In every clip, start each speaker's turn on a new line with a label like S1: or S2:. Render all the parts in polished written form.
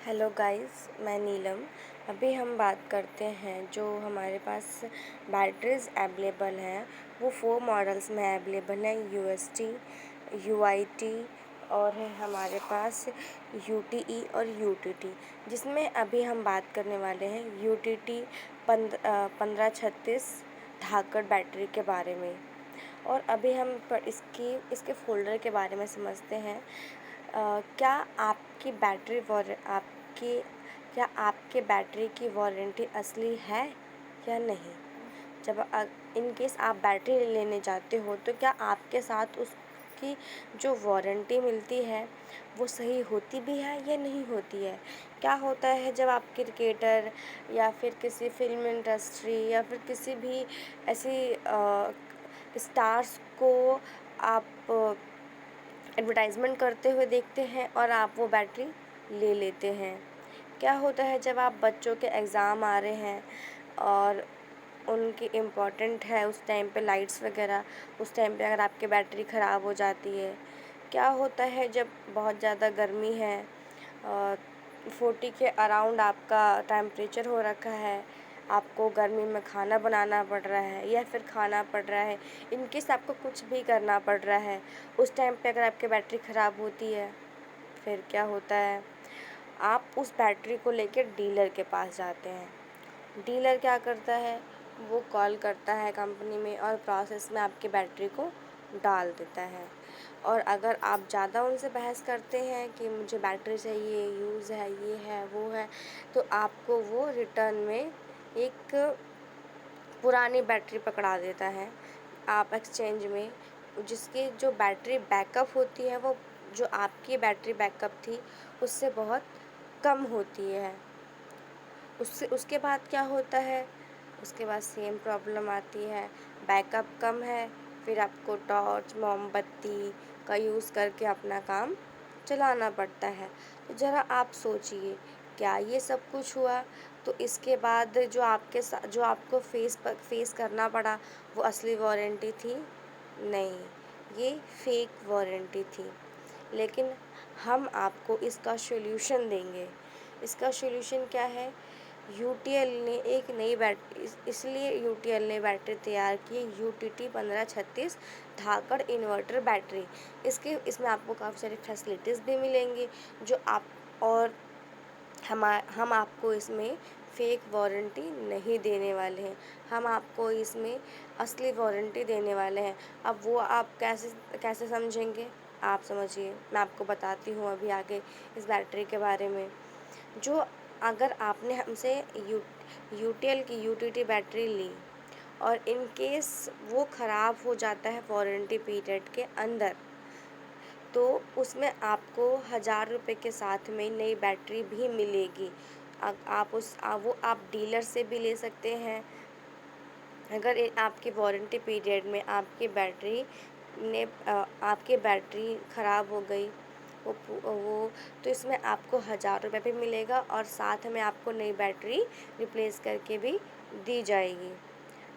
S1: Hello guys, मैं नीलम। अभी हम बात करते हैं जो हमारे पास बैटरीज़ अवेलेबल हैं वो 4 मॉडल्स में अवेलेबल हैं। UST, UIT और है हमारे पास UTE और UTT, जिसमें अभी हम बात करने वाले हैं UTT 1536 धाकड़ बैटरी के बारे में। और अभी हम इसके फ़ोल्डर के बारे में समझते हैं। क्या आपकी बैटरी आपकी क्या आपके बैटरी की वारंटी असली है या नहीं? जब इन केस आप बैटरी लेने जाते हो तो क्या आपके साथ उसकी जो वारंटी मिलती है वो सही होती भी है या नहीं होती है? क्या होता है जब आप क्रिकेटर या फिर किसी फ़िल्म इंडस्ट्री या फिर किसी भी ऐसी स्टार्स को आप एडवर्टाइज़मेंट करते हुए देखते हैं और आप वो बैटरी ले लेते हैं। क्या होता है जब आप बच्चों के एग्ज़ाम आ रहे हैं और उनकी इम्पोर्टेंट है उस टाइम पे लाइट्स वगैरह, उस टाइम पे अगर आपकी बैटरी ख़राब हो जाती है। क्या होता है जब बहुत ज़्यादा गर्मी है, 40 के अराउंड आपका टेम्परेचर हो रखा है, आपको गर्मी में खाना बनाना पड़ रहा है या फिर खाना पड़ रहा है, इन केस आपको कुछ भी करना पड़ रहा है, उस टाइम पे अगर आपकी बैटरी ख़राब होती है, फिर क्या होता है, आप उस बैटरी को लेकर डीलर के पास जाते हैं। डीलर क्या करता है, वो कॉल करता है कंपनी में और प्रोसेस में आपकी बैटरी को डाल देता है। और अगर आप ज़्यादा उनसे बहस करते हैं कि मुझे बैटरी चाहिए, यूज़ है, ये है, वो है, तो आपको वो रिटर्न में एक पुरानी बैटरी पकड़ा देता है आप एक्सचेंज में, जिसकी जो बैटरी बैकअप होती है वो जो आपकी बैटरी बैकअप थी उससे बहुत कम होती है। उसके बाद क्या होता है, उसके बाद सेम प्रॉब्लम आती है, बैकअप कम है, फिर आपको टॉर्च मोमबत्ती का यूज़ करके अपना काम चलाना पड़ता है। तो ज़रा आप सोचिए, क्या ये सब कुछ हुआ तो इसके बाद जो आपको फेस करना पड़ा वो असली वारंटी थी? नहीं, ये फेक वारंटी थी। लेकिन हम आपको इसका सॉल्यूशन देंगे। इसका सॉल्यूशन क्या है? यूटीएल ने एक नई इसलिए यूटीएल ने बैटरी तैयार की, UTT 1536 धाकड़ इन्वर्टर बैटरी। इसमें आपको काफ़ी सारी फैसिलिटीज़ भी मिलेंगी जो आप और हम आपको इसमें फेक वारंटी नहीं देने वाले हैं, हम आपको इसमें असली वारंटी देने वाले हैं। अब वो आप कैसे समझेंगे, आप समझिए, मैं आपको बताती हूँ अभी आगे इस बैटरी के बारे में। जो अगर आपने हमसे यूटीएल की UTT बैटरी ली और इन केस वो ख़राब हो जाता है वारंटी पीरियड के अंदर, तो उसमें आपको 1000 रुपये के साथ में नई बैटरी भी मिलेगी। वो आप डीलर से भी ले सकते हैं। अगर आपकी वारंटी पीरियड में आपकी बैटरी ख़राब हो गई, वो तो इसमें आपको 1000 रुपये भी मिलेगा और साथ में आपको नई बैटरी रिप्लेस करके भी दी जाएगी।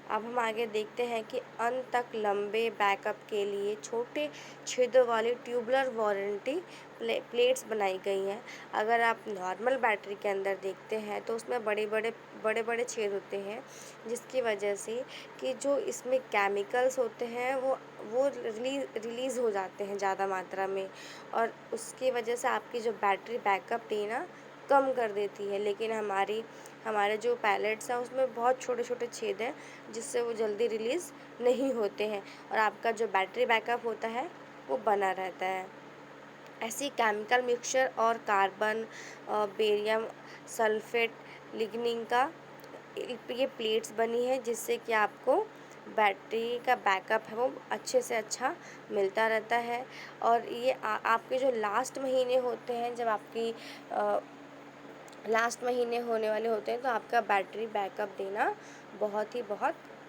S1: अब हम आगे देखते हैं कि अंत तक लंबे बैकअप के लिए छोटे छेदों वाली ट्यूबुलर वारंटी प्लेट्स बनाई गई हैं। अगर आप नॉर्मल बैटरी के अंदर देखते हैं तो उसमें बड़े बड़े छेद होते हैं, जिसकी वजह से कि जो इसमें केमिकल्स होते हैं वो रिलीज़ हो जाते हैं ज़्यादा मात्रा में, और उसकी वजह से आपकी जो बैटरी बैकअप देना कम कर देती है। लेकिन हमारे जो पैलेट्स हैं उसमें बहुत छोटे छोटे छेद हैं जिससे वो जल्दी रिलीज़ नहीं होते हैं और आपका जो बैटरी बैकअप होता है वो बना रहता है। ऐसी केमिकल मिक्सचर और कार्बन, बेरियम सल्फेट, लिग्निन का ये प्लेट्स बनी है जिससे कि आपको बैटरी का बैकअप है वो अच्छे से अच्छा मिलता रहता है। और ये आपके जो लास्ट महीने होते हैं, जब आपकी लास्ट महीने होने वाले होते हैं तो आपका बैटरी बैकअप देना बहुत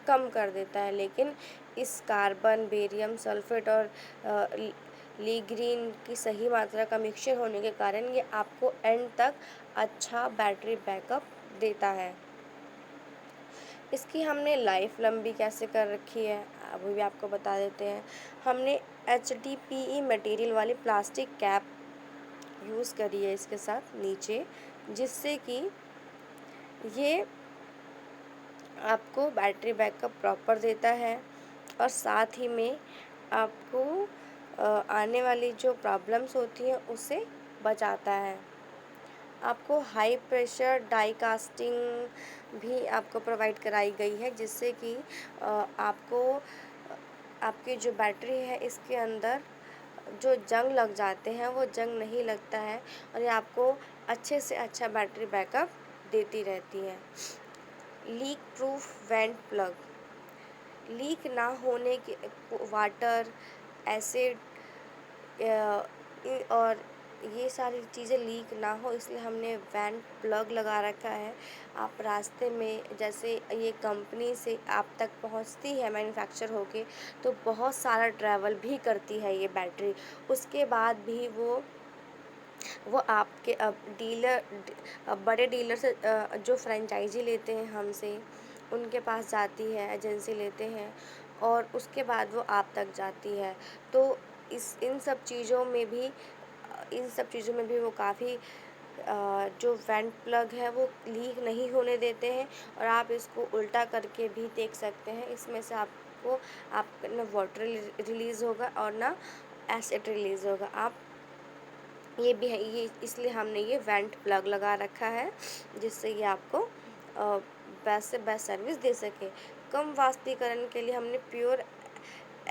S1: कम कर देता है। लेकिन इस कार्बन, बेरियम सल्फेट और लीग्रीन की सही मात्रा का मिक्सचर होने के कारण ये आपको एंड तक अच्छा बैटरी बैकअप देता है। इसकी हमने लाइफ लंबी कैसे कर रखी है अभी भी आपको बता देते हैं। हमने HDPE मटेरियल वाली प्लास्टिक कैप यूज़ करी है इसके साथ नीचे, जिससे कि ये आपको बैटरी बैकअप प्रॉपर देता है और साथ ही में आपको आने वाली जो प्रॉब्लम्स होती हैं उससे बचाता है। आपको हाई प्रेशर डाई कास्टिंग भी आपको प्रोवाइड कराई गई है, जिससे कि आपको आपकी जो बैटरी है इसके अंदर जो जंग लग जाते हैं वो जंग नहीं लगता है और ये आपको अच्छे से अच्छा बैटरी बैकअप देती रहती है। Leak proof went plug, leak ना होने के वाटर, एसिड और ये सारी चीज़ें लीक ना हो इसलिए हमने वेंट प्लग लगा रखा है। आप रास्ते में जैसे ये कंपनी से आप तक पहुंचती है मैन्युफैक्चर होके, तो बहुत सारा ट्रैवल भी करती है ये बैटरी। उसके बाद भी वो आपके बड़े डीलर से जो फ्रेंचाइजी लेते हैं हमसे, उनके पास जाती है, एजेंसी लेते हैं और उसके बाद वो आप तक जाती है। तो इन सब चीज़ों में भी वो काफ़ी जो वेंट प्लग है वो लीक नहीं होने देते हैं और आप इसको उल्टा करके भी देख सकते हैं। इसमें से आपको ना वाटर रिलीज़ होगा और ना एसिड रिलीज़ होगा। आप ये भी है, ये इसलिए हमने ये वेंट प्लग लगा रखा है, जिससे ये आपको बेस्ट से बेस्ट सर्विस दे सके। कम वाष्पीकरण के लिए हमने प्योर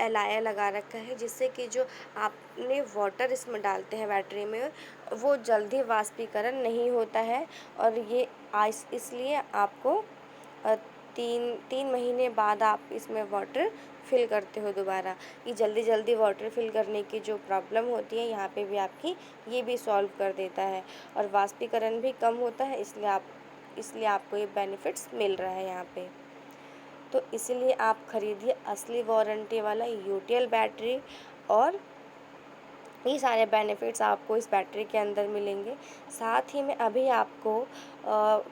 S1: एलाया लगा रखा है, जिससे कि जो आपने वाटर इसमें डालते हैं बैटरी में वो जल्दी वाष्पीकरण नहीं होता है और ये इसलिए आपको 3 महीने बाद आप इसमें वाटर फिल करते हो दोबारा। ये जल्दी जल्दी वाटर फिल करने की जो प्रॉब्लम होती है यहाँ पे भी आपकी ये भी सॉल्व कर देता है और वाष्पीकरण भी कम होता है, इसलिए आपको ये बेनिफिट्स मिल रहा है यहाँ पे। तो इसीलिए आप खरीदिए असली वारंटी वाला यूटीएल बैटरी और ये सारे बेनिफिट्स आपको इस बैटरी के अंदर मिलेंगे। साथ ही में अभी आपको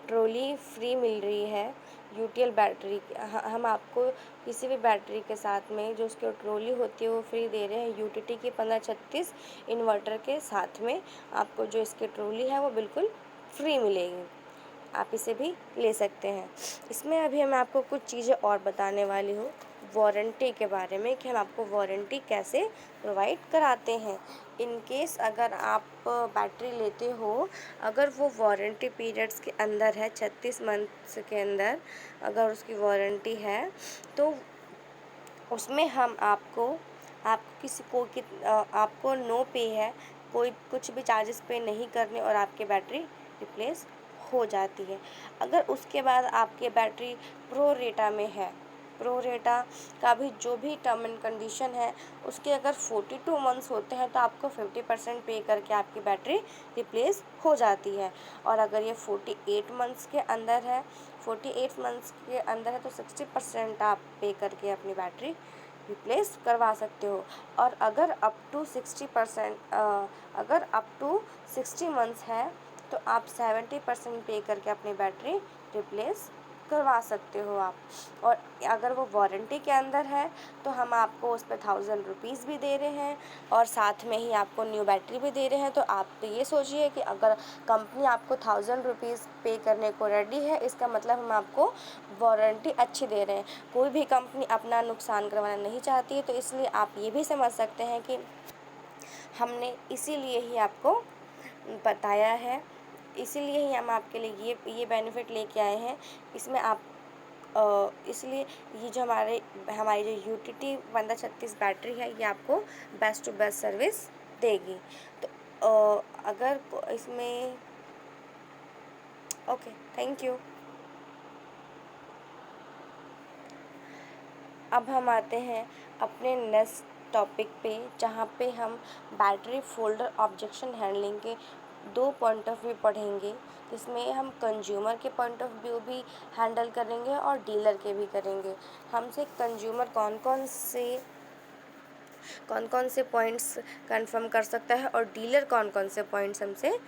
S1: ट्रॉली फ्री मिल रही है यूटीएल बैटरी हम आपको किसी भी बैटरी के साथ में जो उसकी ट्रॉली होती है वो फ्री दे रहे हैं। यूटीटी की 1536 इन्वर्टर के साथ में आपको जो इसकी ट्रॉली है वो बिल्कुल फ्री मिलेगी। आप इसे भी ले सकते हैं। इसमें अभी मैं आपको कुछ चीज़ें और बताने वाली हूँ वारंटी के बारे में कि हम आपको वारंटी कैसे प्रोवाइड कराते हैं। इन केस अगर आप बैटरी लेते हो, अगर वो वारंटी पीरियड्स के अंदर है 36 मंथ्स के अंदर अगर उसकी वारंटी है, तो उसमें हम आपको आपको नो पे है, कोई कुछ भी चार्जेस पे नहीं करने और आपकी बैटरी रिप्लेस हो जाती है। अगर उसके बाद आपकी बैटरी प्रो रेटा में है, प्रो रेटा का भी जो भी टर्म एंड कंडीशन है उसके अगर 42 मंथ्स होते हैं तो आपको 50% पे करके आपकी बैटरी रिप्लेस हो जाती है। और अगर ये 48 मंथ्स के अंदर है 48 मंथ्स के अंदर है तो 60% आप पे करके अपनी बैटरी रिप्लेस करवा सकते हो। और अगर अप टू 60 मंथ्स है तो आप 70% पे करके अपनी बैटरी रिप्लेस करवा सकते हो आप। और अगर वो वारंटी के अंदर है तो हम आपको उस पर 1000 रुपीज़ भी दे रहे हैं और साथ में ही आपको न्यू बैटरी भी दे रहे हैं। तो आप तो ये सोचिए कि अगर कंपनी आपको 1000 रुपीज़ पे करने को रेडी है, इसका मतलब हम आपको वारंटी अच्छी दे रहे हैं। कोई भी कंपनी अपना नुकसान करवाना नहीं चाहती है, तो इसलिए आप ये भी समझ सकते हैं कि हमने इसीलिए ही आपको बताया है, इसीलिए ही हम आपके लिए ये बेनिफिट लेके आए हैं। इसमें आप इसलिए ये जो हमारी जो यूटीटी 1536 बैटरी है ये आपको बेस्ट टू बेस्ट सर्विस देगी। तो अगर इसमें ओके, थैंक यू। अब हम आते हैं अपने नेक्स्ट टॉपिक पे, जहाँ पे हम बैटरी फोल्डर ऑब्जेक्शन हैंडलिंग के 2 पॉइंट ऑफ व्यू पढ़ेंगे, जिसमें हम कंज्यूमर के पॉइंट ऑफ व्यू भी हैंडल करेंगे और डीलर के भी करेंगे। हमसे कंज्यूमर कौन कौन से पॉइंट्स कंफर्म कर सकता है और डीलर कौन कौन से पॉइंट्स हमसे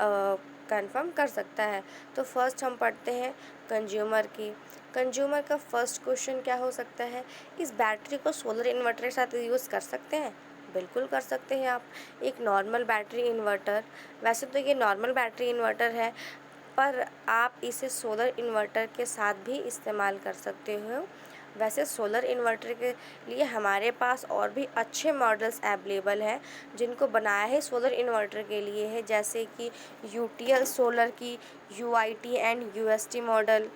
S1: कंफर्म कर सकता है। तो फर्स्ट हम पढ़ते हैं कंज्यूमर का फर्स्ट क्वेश्चन क्या हो सकता है, इस बैटरी को सोलर इन्वर्टर के साथ यूज़ कर सकते हैं? बिल्कुल कर सकते हैं आप। एक नॉर्मल बैटरी इन्वर्टर, वैसे तो ये नॉर्मल बैटरी इन्वर्टर है, पर आप इसे सोलर इन्वर्टर के साथ भी इस्तेमाल कर सकते हो। वैसे सोलर इन्वर्टर के लिए हमारे पास और भी अच्छे मॉडल्स अवेलेबल हैं, जिनको बनाया है सोलर इन्वर्टर के लिए है, जैसे कि यूटीएल सोलर की UIT and UST model.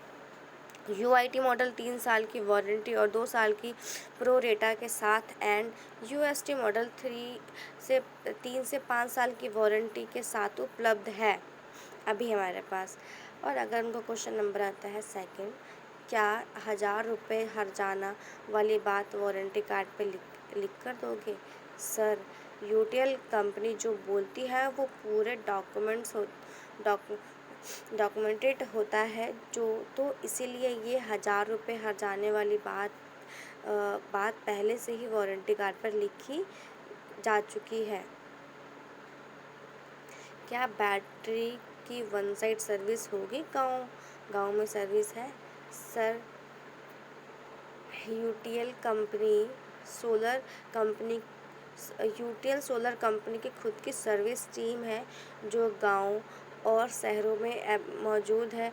S1: UIT model 3 साल की वारंटी और 2 साल की प्रो रेटा के साथ, एंड यूएसटी मॉडल 3 से 5 साल की वारंटी के साथ उपलब्ध है अभी हमारे पास। और अगर उनका क्वेश्चन नंबर आता है सेकंड, क्या 1000 रुपये हर्जाना वाली बात वारंटी कार्ड पे लिख कर दोगे? सर, यूटीएल कंपनी जो बोलती है वो पूरे डॉक्यूमेंटेड होता है, जो तो इसीलिए ये 1000 रुपये हर्जाने वाली बात पहले से ही वारंटी कार्ड पर लिखी जा चुकी है। क्या बैटरी की वन साइड सर्विस होगी? गांव में सर्विस है? Sir, UTL solar company UTL solar company की खुद की सर्विस टीम है, जो गांव और शहरों में मौजूद है।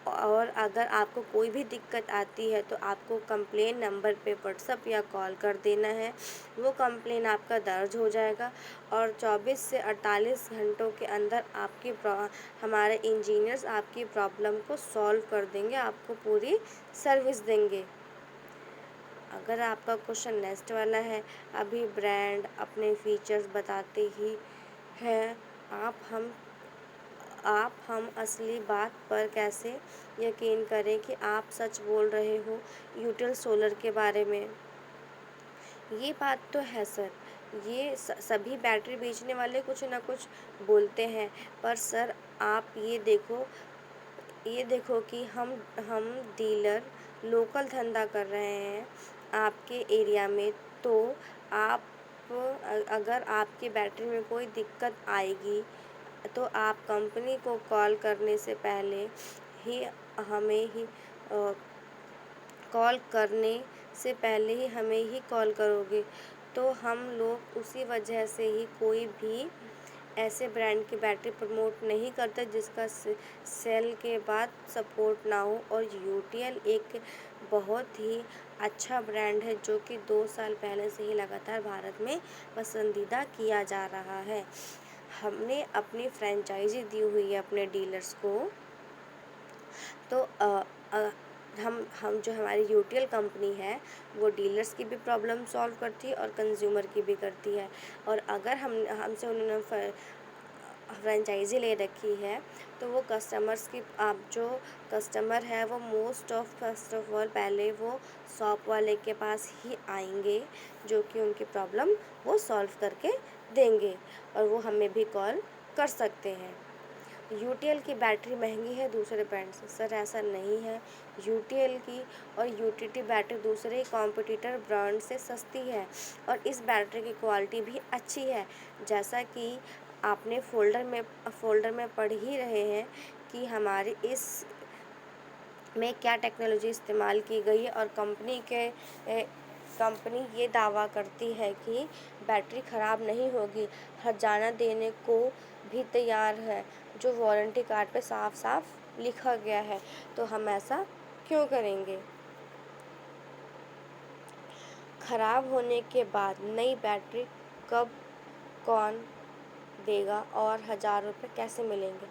S1: और अगर आपको कोई भी दिक्कत आती है तो आपको कंप्लेन नंबर पे व्हाट्सएप या कॉल कर देना है। वो कंप्लेन आपका दर्ज हो जाएगा और 24 से 48 घंटों के अंदर हमारे इंजीनियर्स आपकी प्रॉब्लम को सॉल्व कर देंगे, आपको पूरी सर्विस देंगे। अगर आपका क्वेश्चन नेक्स्ट वाला है, अभी ब्रांड अपने फीचर्स बताते ही हैं, आप हम असली बात पर कैसे यकीन करें कि आप सच बोल रहे हो यूटीएल सोलर के बारे में? ये बात तो है सर, ये सभी बैटरी बेचने वाले कुछ ना कुछ बोलते हैं, पर सर आप ये देखो कि हम डीलर लोकल धंधा कर रहे हैं आपके एरिया में। तो आप अगर आपकी बैटरी में कोई दिक्कत आएगी तो आप कंपनी को कॉल करने से पहले ही हमें ही कॉल करने से पहले ही हमें ही कॉल करोगे, तो हम लोग उसी वजह से ही कोई भी ऐसे ब्रांड की बैटरी प्रमोट नहीं करते जिसका सेल के बाद सपोर्ट ना हो। और यूटीएल एक बहुत ही अच्छा ब्रांड है, जो कि 2 साल पहले से ही लगातार भारत में पसंदीदा किया जा रहा है। हमने अपनी फ्रेंचाइजी दी हुई है अपने डीलर्स को, तो हम जो हमारी यूटीएल कंपनी है वो डीलर्स की भी प्रॉब्लम सॉल्व करती है और कंज्यूमर की भी करती है। और अगर हमसे उन्होंने फ्रेंचाइजी ले रखी है तो वो कस्टमर्स की जो कस्टमर है वो फर्स्ट ऑफ ऑल पहले वो शॉप वाले के पास ही आएंगे, जो कि उनकी प्रॉब्लम वो सॉल्व करके देंगे, और वो हमें भी कॉल कर सकते हैं। यूटीएल की बैटरी महंगी है दूसरे ब्रांड से? सर, ऐसा नहीं है। यूटीएल की और यूटीटी बैटरी दूसरे कॉम्पिटिटर ब्रांड से सस्ती है और इस बैटरी की क्वालिटी भी अच्छी है। जैसा कि आपने फ़ोल्डर में पढ़ ही रहे हैं कि हमारे इस में क्या टेक्नोलॉजी इस्तेमाल की गई है, और कंपनी ये दावा करती है कि बैटरी ख़राब नहीं होगी, हर्जाना देने को भी तैयार है, जो वारंटी कार्ड पे साफ साफ लिखा गया है। तो हम ऐसा क्यों करेंगे? ख़राब होने के बाद नई बैटरी कब कौन देगा और 1000 रुपये कैसे मिलेंगे?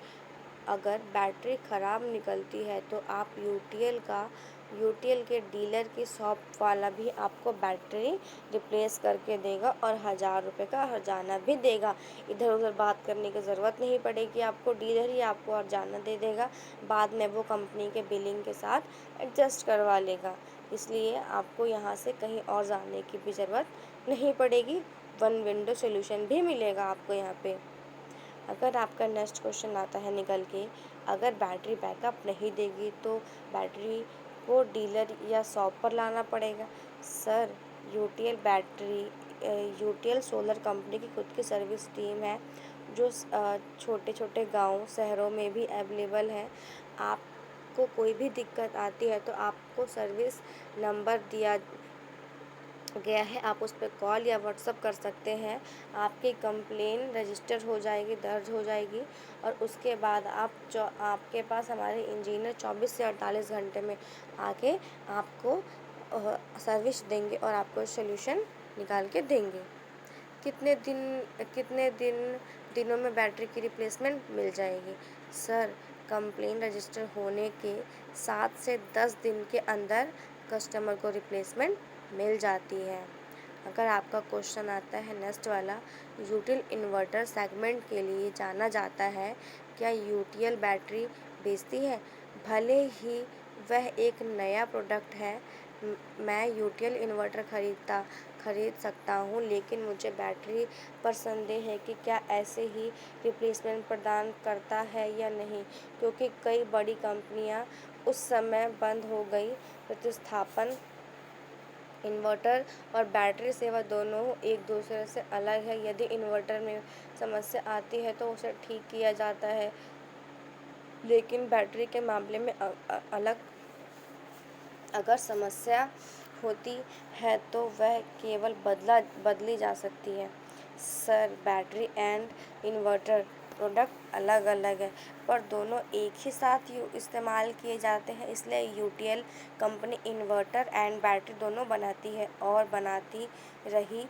S1: अगर बैटरी ख़राब निकलती है तो आप यूटीएल के डीलर की शॉप वाला भी आपको बैटरी रिप्लेस करके देगा और 1000 रुपये का हर्जाना भी देगा। इधर उधर बात करने की ज़रूरत नहीं पड़ेगी आपको, डीलर ही आपको हर्जाना दे देगा, बाद में वो कंपनी के बिलिंग के साथ एडजस्ट करवा लेगा। इसलिए आपको यहाँ से कहीं और जाने की भी ज़रूरत नहीं पड़ेगी। वन विंडो सोल्यूशन भी मिलेगा आपको यहाँ पे। अगर आपका नेक्स्ट क्वेश्चन आता है निकल के, अगर बैटरी बैकअप नहीं देगी तो बैटरी को डीलर या शॉप पर लाना पड़ेगा? सर, यूटीएल सोलर कंपनी की खुद की सर्विस टीम है, जो छोटे छोटे गांव शहरों में भी अवेलेबल है। आपको कोई भी दिक्कत आती है तो आपको सर्विस नंबर गया है, आप उस पे कॉल या व्हाट्सअप कर सकते हैं। आपकी कंप्लेन रजिस्टर हो जाएगी, दर्ज हो जाएगी, और उसके बाद आपके पास हमारे इंजीनियर 24 से 48 घंटे में आके आपको सर्विस देंगे और आपको सॉल्यूशन निकाल के देंगे। कितने दिनों में बैटरी की रिप्लेसमेंट मिल जाएगी? सर, कंप्लेन रजिस्टर होने के 7 से 10 दिन के अंदर कस्टमर को रिप्लेसमेंट मिल जाती है। अगर आपका क्वेश्चन आता है नेक्स्ट वाला, यूटिल इन्वर्टर सेगमेंट के लिए जाना जाता है, क्या यूटीएल बैटरी बेचती है? भले ही वह एक नया प्रोडक्ट है, मैं यूटीएल इन्वर्टर खरीद सकता हूँ, लेकिन मुझे बैटरी पर संदेह है कि क्या ऐसे ही रिप्लेसमेंट प्रदान करता है या नहीं, क्योंकि कई बड़ी कंपनियां उस समय बंद हो गई। प्रतिस्थापन इन्वर्टर और बैटरी सेवा दोनों एक दूसरे से अलग है। यदि इन्वर्टर में समस्या आती है तो उसे ठीक किया जाता है, लेकिन बैटरी के मामले में अलग अगर समस्या होती है तो वह केवल बदली जा सकती है। Sir, battery and inverter product अलग अलग है, पर दोनों एक ही साथ इस्तेमाल किए जाते हैं, इसलिए UTL company inverter and battery दोनों बनाती है और बनाती रही।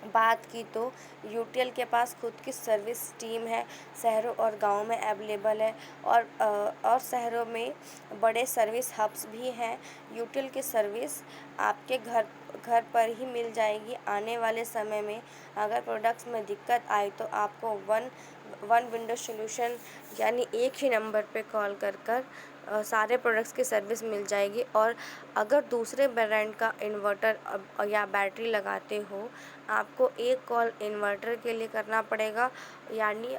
S1: बात की तो यूटीएल के पास खुद की सर्विस टीम है, शहरों और गांव में अवेलेबल है, और शहरों में बड़े सर्विस हब्स भी हैं। यूटीएल की सर्विस आपके घर पर ही मिल जाएगी। आने वाले समय में अगर प्रोडक्ट्स में दिक्कत आई तो आपको वन विंडो सॉल्यूशन यानी एक ही नंबर पे कॉल कर सारे प्रोडक्ट्स की सर्विस मिल जाएगी। और अगर दूसरे ब्रांड का इन्वर्टर या बैटरी लगाते हो, आपको एक कॉल इन्वर्टर के लिए करना पड़ेगा, यानी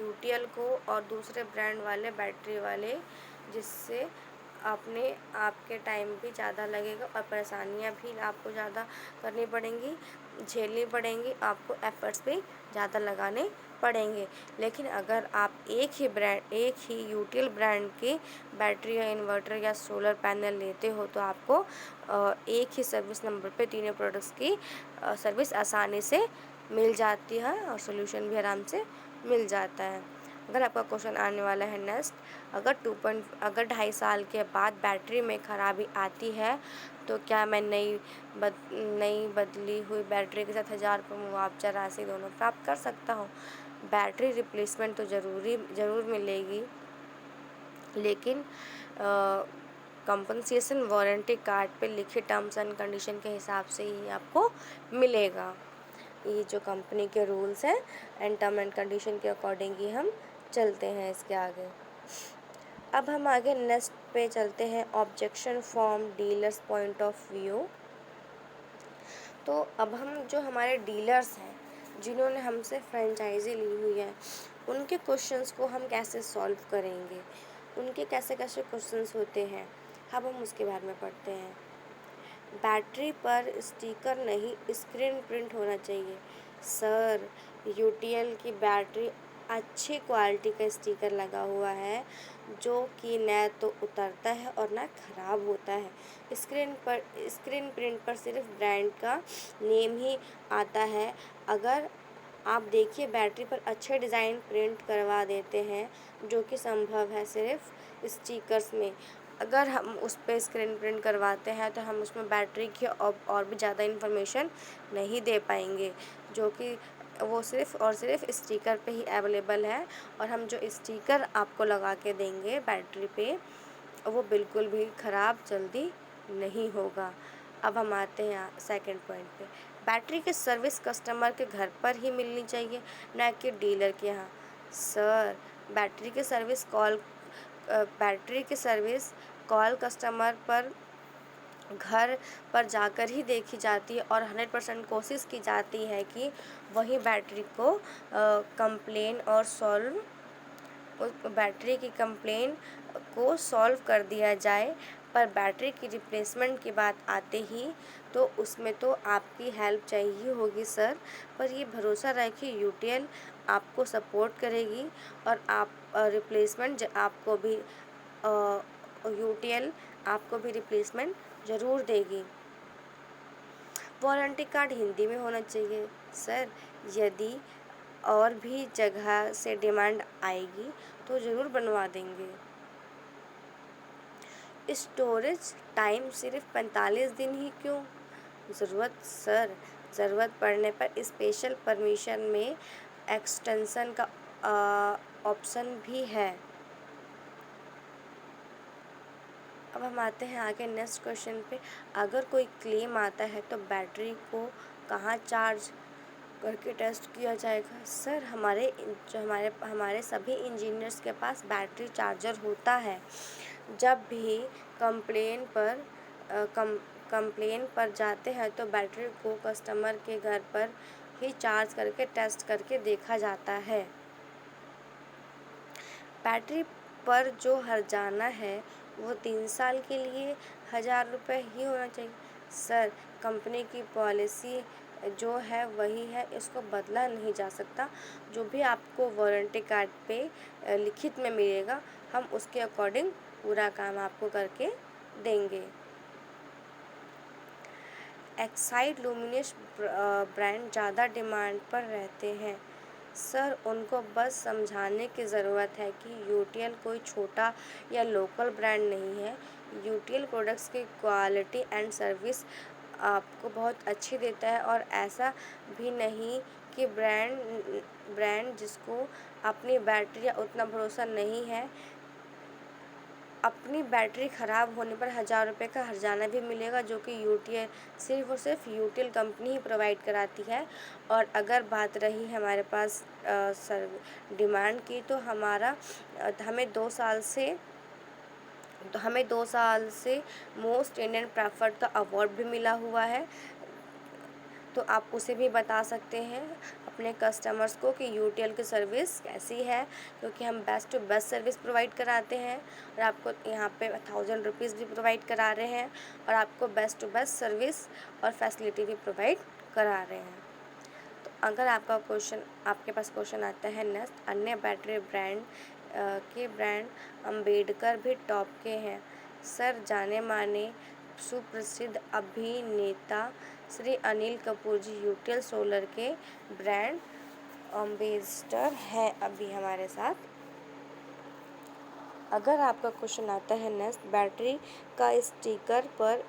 S1: यूटीएल को, और दूसरे ब्रांड वाले बैटरी वाले, जिससे आपके टाइम भी ज़्यादा लगेगा और परेशानियां भी आपको ज़्यादा करनी पड़ेंगी, झेलनी पड़ेंगी, आपको एफर्ट्स भी ज़्यादा लगाने पड़ेंगे। लेकिन अगर आप एक ही यूटीएल ब्रांड की बैटरी या इन्वर्टर या सोलर पैनल लेते हो तो आपको एक ही सर्विस नंबर पे तीनों प्रोडक्ट्स की सर्विस आसानी से मिल जाती है और सॉल्यूशन भी आराम से मिल जाता है। अगर आपका क्वेश्चन आने वाला है नेक्स्ट, अगर 2.5 साल के बाद बैटरी में खराबी आती है तो क्या मैं नई बदली हुई बैटरी के साथ 1000 रुपये मुआवजा राशि दोनों प्राप्त कर सकता हूँ? बैटरी रिप्लेसमेंट तो ज़रूर मिलेगी, लेकिन कंपनसेशन वारंटी कार्ड पे लिखे टर्म्स एंड कंडीशन के हिसाब से ही आपको मिलेगा। ये जो कंपनी के रूल्स हैं एंड टर्म एंड कंडीशन के अकॉर्डिंग ही हम चलते हैं इसके आगे। अब हम आगे नेक्स्ट पे चलते हैं, objection from dealers point of view. तो अब हम जो हमारे डीलर्स हैं जिन्होंने हमसे फ्रेंचाइजी ली हुई है, उनके क्वेश्चंस को हम कैसे सॉल्व करेंगे, उनके कैसे कैसे क्वेश्चंस होते हैं, अब हम उसके बारे में पढ़ते हैं। बैटरी पर स्टिकर नहीं, स्क्रीन प्रिंट होना चाहिए। सर, यूटीएल की बैटरी अच्छी क्वालिटी का स्टिकर लगा हुआ है, जो कि न तो उतरता है और न ख़राब होता है। स्क्रीन प्रिंट पर सिर्फ ब्रांड का नेम ही आता है। अगर आप देखिए, बैटरी पर अच्छे डिज़ाइन प्रिंट करवा देते हैं, जो कि संभव है सिर्फ स्टिकर्स में। अगर हम उस पर स्क्रीन प्रिंट करवाते हैं तो हम उसमें बैटरी की और भी ज़्यादा इन्फॉर्मेशन नहीं दे पाएंगे, जो कि वो सिर्फ और सिर्फ स्टिकर पे ही अवेलेबल है। और हम जो स्टिकर आपको लगा के देंगे बैटरी पे, वो बिल्कुल भी ख़राब जल्दी नहीं होगा। अब हम आते हैं सेकंड पॉइंट पे, बैटरी की सर्विस कस्टमर के घर पर ही मिलनी चाहिए, न कि डीलर के यहाँ। सर, बैटरी की सर्विस कॉल कस्टमर पर घर पर जाकर ही देखी जाती है और 100% कोशिश की जाती है कि वही बैटरी को बैटरी की कंप्लेन को सॉल्व कर दिया जाए। पर बैटरी की रिप्लेसमेंट की बात आते ही तो उसमें तो आपकी हेल्प चाहिए होगी सर, पर ये भरोसा रखिए यूटीएल आपको सपोर्ट करेगी और यूटीएल आपको भी रिप्लेसमेंट ज़रूर देगी। वारंटी कार्ड हिंदी में होना चाहिए। सर, यदि और भी जगह से डिमांड आएगी तो ज़रूर बनवा देंगे। स्टोरेज टाइम सिर्फ 45 दिन ही क्यों? ज़रूरत पड़ने पर स्पेशल परमिशन में एक्सटेंशन का ऑप्शन भी है। अब हम आते हैं आगे नेक्स्ट क्वेश्चन पे। अगर कोई क्लेम आता है तो बैटरी को कहाँ चार्ज करके टेस्ट किया जाएगा? सर, हमारे सभी इंजीनियर्स के पास बैटरी चार्जर होता है। जब भी कंप्लेन पर जाते हैं तो बैटरी को कस्टमर के घर पर ही चार्ज करके टेस्ट करके देखा जाता है। बैटरी पर जो हर्जाना है वो 3 साल के लिए 1000 रुपये ही होना चाहिए। सर, कंपनी की पॉलिसी जो है वही है, इसको बदला नहीं जा सकता। जो भी आपको वारंटी कार्ड पे लिखित में मिलेगा, हम उसके अकॉर्डिंग पूरा काम आपको करके देंगे। एक्साइड लुमिनस ब्रांड ज़्यादा डिमांड पर रहते हैं। सर, उनको बस समझाने की ज़रूरत है कि यूटीएल कोई छोटा या लोकल ब्रांड नहीं है। यूटीएल प्रोडक्ट्स की क्वालिटी एंड सर्विस आपको बहुत अच्छी देता है और ऐसा भी नहीं कि ब्रांड जिसको अपनी बैटरी या उतना भरोसा नहीं है, अपनी बैटरी ख़राब होने पर 1000 रुपये का हर्जाना भी मिलेगा, जो कि यूटीएल सिर्फ़ और सिर्फ यूटीएल कंपनी ही प्रोवाइड कराती है। और अगर बात रही हमारे पास डिमांड की, तो हमें 2 साल से मोस्ट इंडियन प्रेफर्ड का अवार्ड भी मिला हुआ है। तो आप उसे भी बता सकते हैं अपने कस्टमर्स को कि यूटीएल की सर्विस कैसी है, क्योंकि हम best to best service provide कराते हैं और आपको यहाँ पे 1000 रुपीज़ भी प्रोवाइड करा रहे हैं और आपको बेस्ट टू बेस्ट सर्विस और फैसिलिटी भी प्रोवाइड करा रहे हैं। तो अगर आपके पास क्वेश्चन आता है नेक्स्ट, अन्य बैटरी ब्रांड अम्बेडकर भी टॉप के हैं। सर, जाने माने सुप्रसिद्ध अभिनेता श्री अनिल कपूर जी यूटीएल सोलर के ब्रांड एम्बेसडर हैं अभी हमारे साथ। अगर आपका क्वेश्चन आता है नेक्स्ट, बैटरी का स्टिकर पर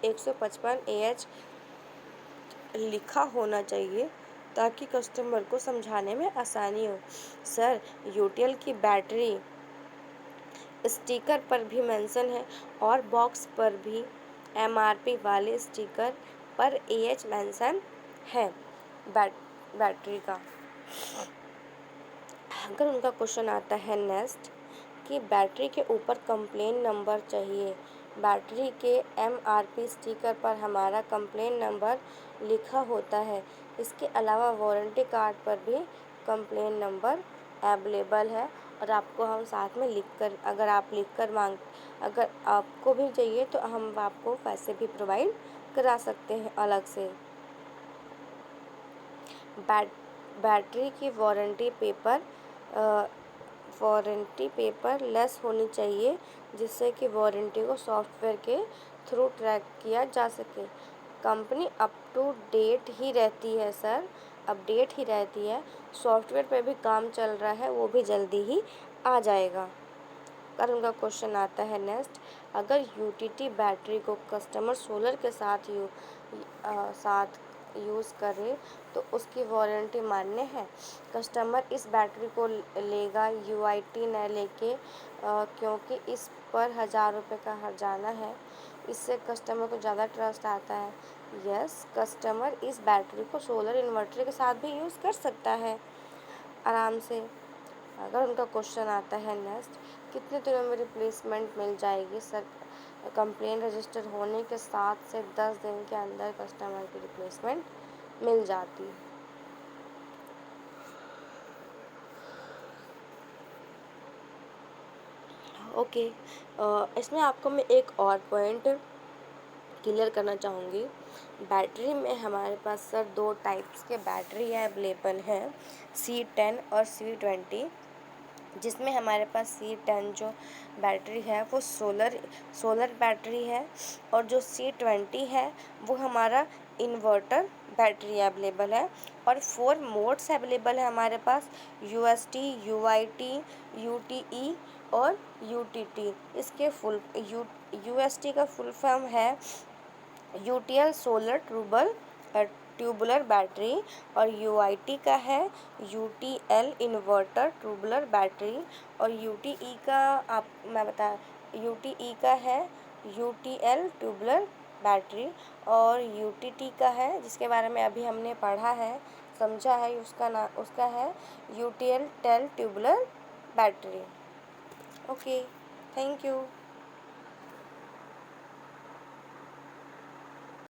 S1: 155 Ah लिखा होना चाहिए ताकि कस्टमर को समझाने में आसानी हो। सर, यूटीएल की बैटरी स्टिकर पर भी मेंशन है और बॉक्स पर भी एमआरपी वाले स्टिकर पर एच मेंशन है बैटरी का। अगर उनका क्वेश्चन आता है नेक्स्ट कि बैटरी के ऊपर कंप्लेन नंबर चाहिए, बैटरी के एमआरपी स्टिकर पर हमारा कंप्लेन नंबर लिखा होता है। इसके अलावा वारंटी कार्ड पर भी कंप्लेन नंबर अवेलेबल है और आपको हम साथ में अगर आपको भी चाहिए तो हम आपको पैसे भी प्रोवाइड करा सकते हैं अलग से। बैटरी की वारंटी पेपर लेस होनी चाहिए, जिससे कि वारंटी को सॉफ्टवेयर के थ्रू ट्रैक किया जा सके। कंपनी अप टू डेट ही रहती है सर, अपडेट ही रहती है। सॉफ्टवेयर पे भी काम चल रहा है, वो भी जल्दी ही आ जाएगा। अगर उनका क्वेश्चन आता है नेक्स्ट, अगर यूटीटी बैटरी को कस्टमर सोलर के साथ यूज़ करे तो उसकी वारंटी मान्य है? कस्टमर इस बैटरी को लेगा यूआईटी न लेके, क्योंकि इस पर 1000 रुपये का हर्जाना है। इससे कस्टमर को ज़्यादा ट्रस्ट आता है। यस, कस्टमर इस बैटरी को सोलर इन्वर्टर के साथ भी यूज़ कर सकता है आराम से। अगर उनका क्वेश्चन आता है नेक्स्ट, कितने दिनों में रिप्लेसमेंट मिल जाएगी? सर, कंप्लेन रजिस्टर होने के 7 से 10 दिन के अंदर कस्टमर की रिप्लेसमेंट मिल जाती है। ओके, इसमें आपको मैं एक और पॉइंट क्लियर करना चाहूँगी। बैटरी में हमारे पास सर 2 टाइप्स के बैटरी अवेलेबल हैं, C10 और C20। जिसमें हमारे पास C10 जो बैटरी है वो सोलर बैटरी है, और जो C20 है वो हमारा इन्वर्टर बैटरी अवेलेबल है। और 4 मोड्स अवेलेबल है हमारे पास, UST, UIT, UTE और UTT। इसके UST का फुल फॉर्म है यूटीएल सोलर ट्यूबुलर बैटरी, और यूआईटी का है यूटीएल इन्वर्टर ट्यूबुलर बैटरी, और यूटीई का यूटीई का है यूटीएल ट्यूबुलर बैटरी, और यूटीटी का है जिसके बारे में अभी हमने पढ़ा है, समझा है, उसका है यूटीएल टेल tubular battery. Okay, thank you.